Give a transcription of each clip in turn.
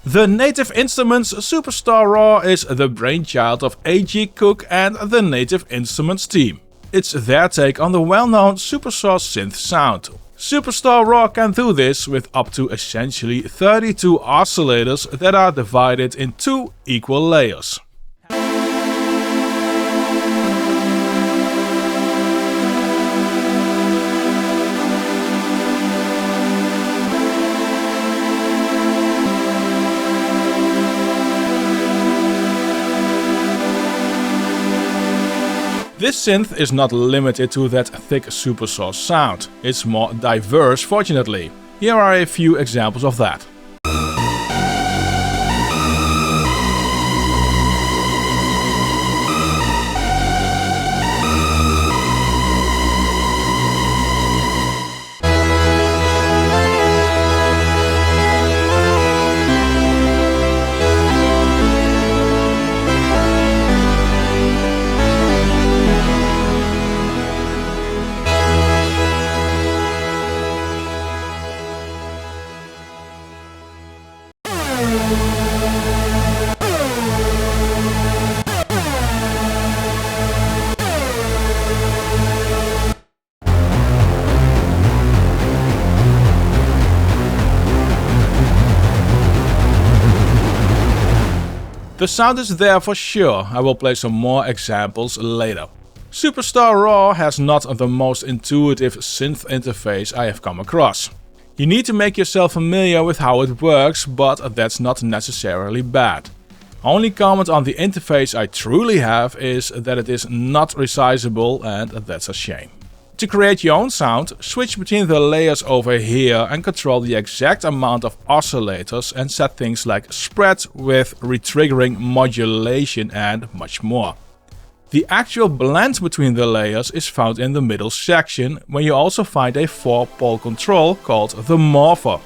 The Native Instruments SuperStarRaw is the brainchild of A.G. Cook and the Native Instruments team. It's their take on the well-known SuperSaw synth sound. SuperStarRaw can do this with up to essentially 32 oscillators that are divided in 2 equal layers. This synth is not limited to that thick SuperSaw sound, it's more diverse fortunately. Here are a few examples of that. The sound is there for sure, I will play some more examples later. SuperStarRaw has not the most intuitive synth interface I have come across. You need to make yourself familiar with how it works, but that's not necessarily bad. Only comment on the interface I truly have is that it is not resizable, and that's a shame. To create your own sound, switch between the layers over here and control the exact amount of oscillators and set things like spread, width, retriggering, modulation and much more. The actual blend between the layers is found in the middle section, where you also find a 4-pole control called the morpher.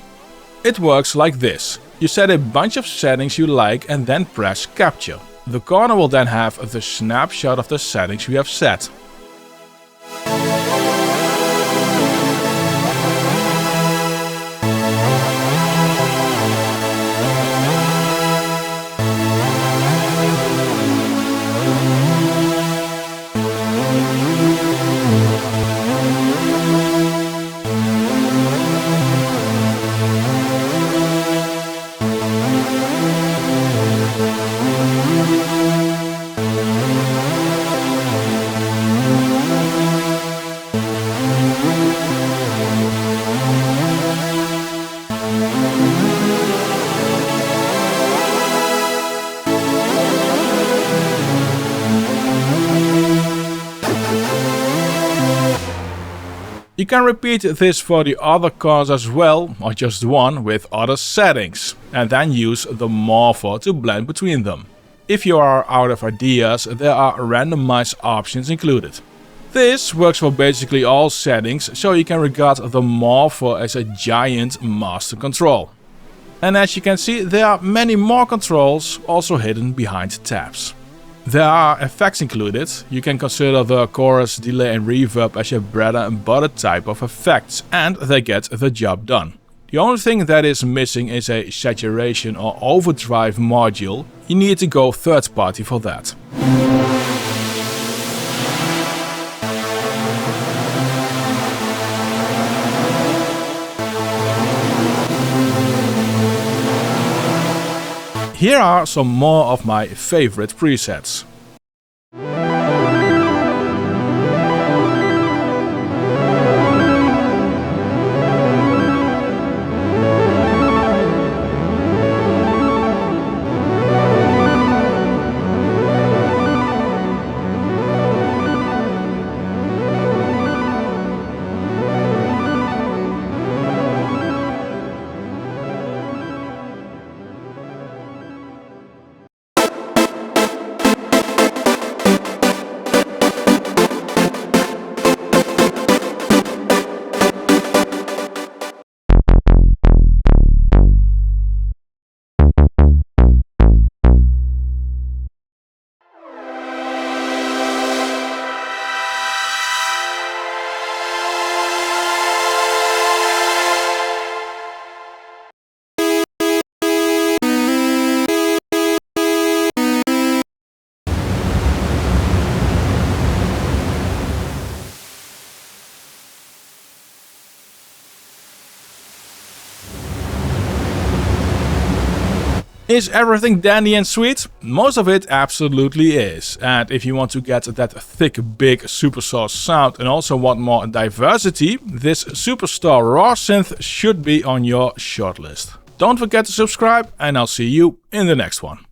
It works like this. You set a bunch of settings you like and then press capture. The corner will then have the snapshot of the settings we have set. You can repeat this for the other cores as well, or just one with other settings, and then use the morpher to blend between them. If you are out of ideas, there are randomized options included. This works for basically all settings, so you can regard the morpher as a giant master control. And as you can see, there are many more controls also hidden behind tabs. There are effects included. You can consider the chorus, delay and reverb as your bread and butter type of effects, and they get the job done. The only thing that is missing is a saturation or overdrive module. You need to go third party for that. Here are some more of my favorite presets. Is everything dandy and sweet? Most of it absolutely is. And if you want to get that thick, big supersaw sound and also want more diversity, this SuperStarRaw synth should be on your shortlist. Don't forget to subscribe, and I'll see you in the next one.